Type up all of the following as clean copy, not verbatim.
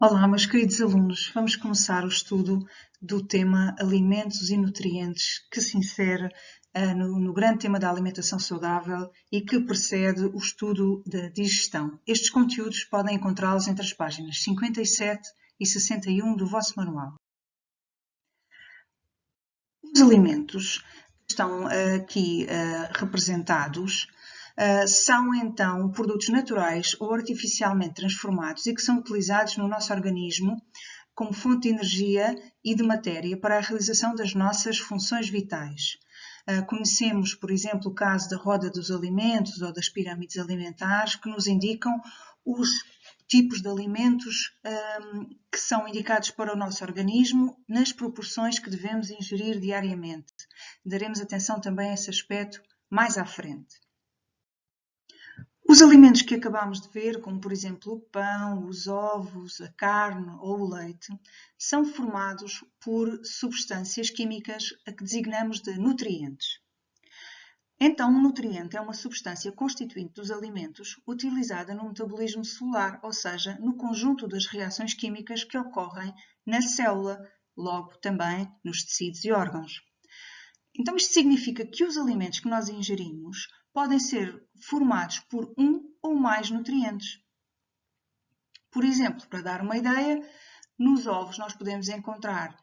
Olá, meus queridos alunos. Vamos começar o estudo do tema Alimentos e Nutrientes, que se insere no grande tema da alimentação saudável e que precede o estudo da digestão. Estes conteúdos podem encontrá-los entre as páginas 57 e 61 do vosso manual. Os alimentos que estão aqui representados são então produtos naturais ou artificialmente transformados e que são utilizados no nosso organismo como fonte de energia e de matéria para a realização das nossas funções vitais. Conhecemos, por exemplo, o caso da roda dos alimentos ou das pirâmides alimentares, que nos indicam os tipos de alimentos que são indicados para o nosso organismo nas proporções que devemos ingerir diariamente. Daremos atenção também a esse aspecto mais à frente. Os alimentos que acabamos de ver, como por exemplo o pão, os ovos, a carne ou o leite, são formados por substâncias químicas a que designamos de nutrientes. Então, um nutriente é uma substância constituinte dos alimentos utilizada no metabolismo celular, ou seja, no conjunto das reações químicas que ocorrem na célula, logo também nos tecidos e órgãos. Então, isto significa que os alimentos que nós ingerimos podem ser formados por um ou mais nutrientes. Por exemplo, para dar uma ideia, nos ovos nós podemos encontrar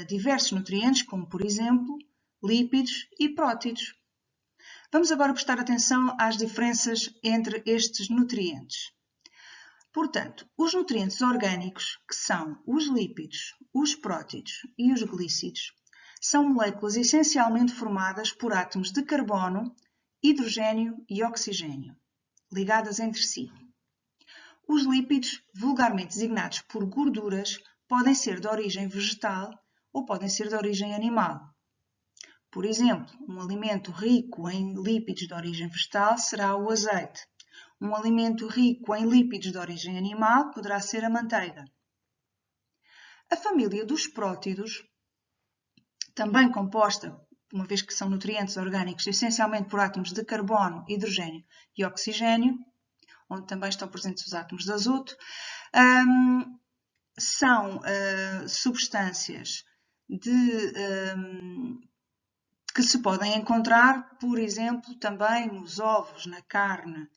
diversos nutrientes, como por exemplo, lípidos e prótidos. Vamos agora prestar atenção às diferenças entre estes nutrientes. Portanto, os nutrientes orgânicos, que são os lípidos, os prótidos e os glícidos, são moléculas essencialmente formadas por átomos de carbono, hidrogênio e oxigênio, ligadas entre si. Os lípidos, vulgarmente designados por gorduras, podem ser de origem vegetal ou podem ser de origem animal. Por exemplo, um alimento rico em lípidos de origem vegetal será o azeite. Um alimento rico em lípidos de origem animal poderá ser a manteiga. A família dos prótidos, também composta, uma vez que são nutrientes orgânicos, essencialmente por átomos de carbono, hidrogênio e oxigênio, onde também estão presentes os átomos de azoto, são substâncias que se podem encontrar, por exemplo, também nos ovos, na carne,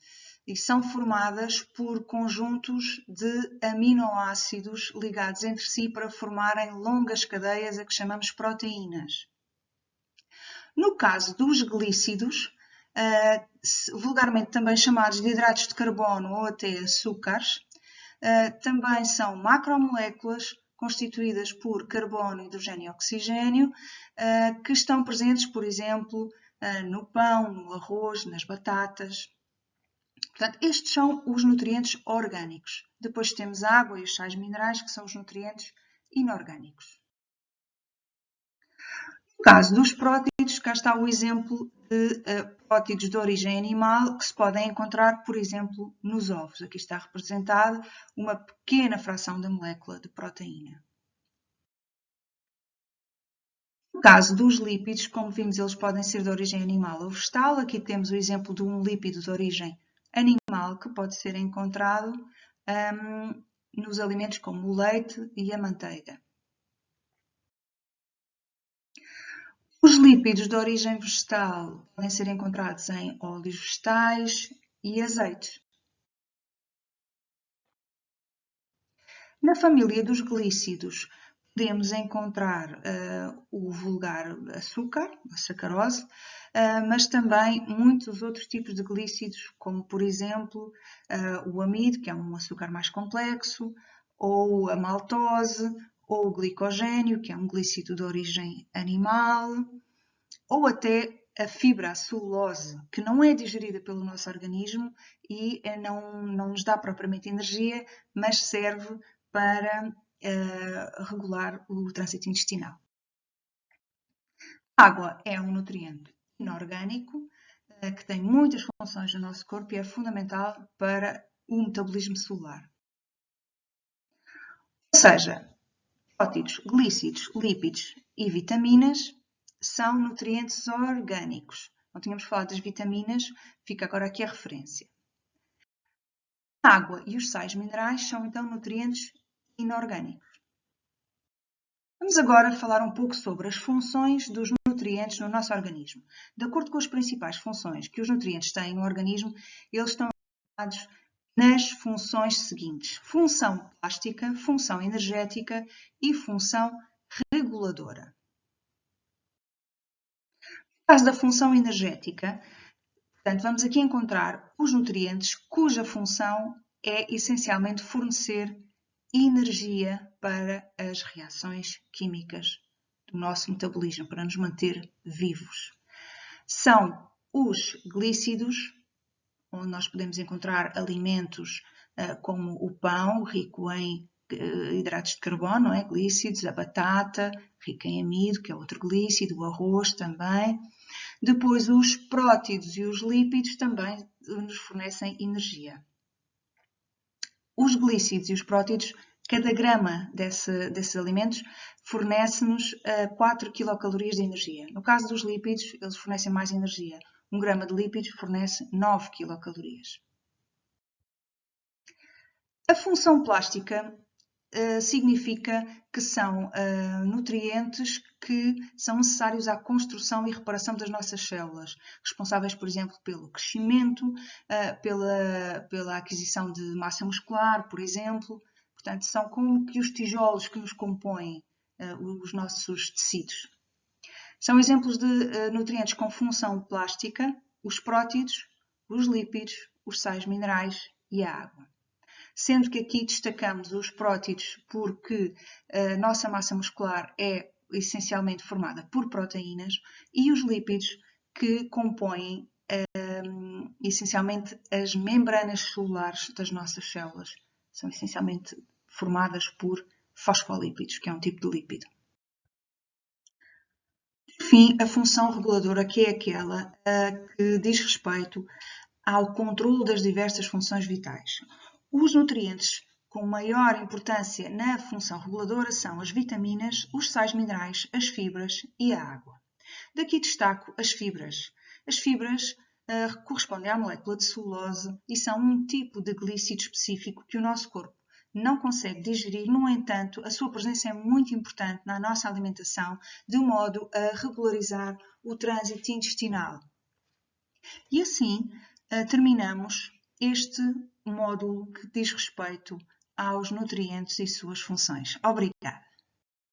e são formadas por conjuntos de aminoácidos ligados entre si para formarem longas cadeias a que chamamos proteínas. No caso dos glícidos, vulgarmente também chamados de hidratos de carbono ou até açúcares, também são macromoléculas constituídas por carbono, hidrogênio e oxigênio, que estão presentes, por exemplo, no pão, no arroz, nas batatas. Portanto, estes são os nutrientes orgânicos. Depois temos a água e os sais minerais, que são os nutrientes inorgânicos. No caso dos prótidos, cá está o exemplo de prótidos de origem animal que se podem encontrar, por exemplo, nos ovos. Aqui está representada uma pequena fração da molécula de proteína. No caso dos lípidos, como vimos, eles podem ser de origem animal ou vegetal. Aqui temos o exemplo de um lípido de origem animal que pode ser encontrado nos alimentos como o leite e a manteiga. Os lípidos de origem vegetal podem ser encontrados em óleos vegetais e azeites. Na família dos glícidos, podemos encontrar o vulgar açúcar, a sacarose, mas também muitos outros tipos de glícidos, como por exemplo o amido, que é um açúcar mais complexo, ou a maltose, ou o glicogênio, que é um glícido de origem animal, ou até a fibra, a celulose, que não é digerida pelo nosso organismo e não nos dá propriamente energia, mas serve para regular o trânsito intestinal. A água é um nutriente inorgânico que tem muitas funções no nosso corpo e é fundamental para o metabolismo celular. Ou seja, prótidos, glícidos, lípidos e vitaminas são nutrientes orgânicos. Não tínhamos falado das vitaminas, fica agora aqui a referência. A água e os sais minerais são então nutrientes inorgânicos. Vamos agora falar um pouco sobre as funções dos nutrientes no nosso organismo. De acordo com as principais funções que os nutrientes têm no organismo, eles estão organizados nas funções seguintes: função plástica, função energética e função reguladora. No caso da função energética, portanto, vamos aqui encontrar os nutrientes cuja função é essencialmente fornecer energia para as reações químicas do nosso metabolismo, para nos manter vivos. São os glícidos, onde nós podemos encontrar alimentos como o pão, rico em hidratos de carbono, não é? Glícidos, a batata, rica em amido, que é outro glícido, o arroz também. Depois, os prótidos e os lípidos também nos fornecem energia. Os glícidos e os prótidos, cada grama desses alimentos fornece-nos 4 quilocalorias de energia. No caso dos lípidos, eles fornecem mais energia. 1 grama de lípidos fornece 9 quilocalorias. A função plástica significa que são nutrientes que são necessários à construção e reparação das nossas células, responsáveis, por exemplo, pelo crescimento, pela aquisição de massa muscular, por exemplo. Portanto, são como que os tijolos que nos compõem os nossos tecidos. São exemplos de nutrientes com função plástica: os prótidos, os lípidos, os sais minerais e a água. Sendo que aqui destacamos os prótidos porque a nossa massa muscular é essencialmente formada por proteínas, e os lípidos que compõem essencialmente as membranas celulares das nossas células. São essencialmente formadas por fosfolípidos, que é um tipo de lípido. Por fim, a função reguladora, que é aquela que diz respeito ao controle das diversas funções vitais. Os nutrientes com maior importância na função reguladora são as vitaminas, os sais minerais, as fibras e a água. Daqui destaco as fibras. As fibras correspondem à molécula de celulose e são um tipo de glícido específico que o nosso corpo não consegue digerir. No entanto, a sua presença é muito importante na nossa alimentação, de modo a regularizar o trânsito intestinal. E assim terminamos este módulo que diz respeito aos nutrientes e suas funções. Obrigada.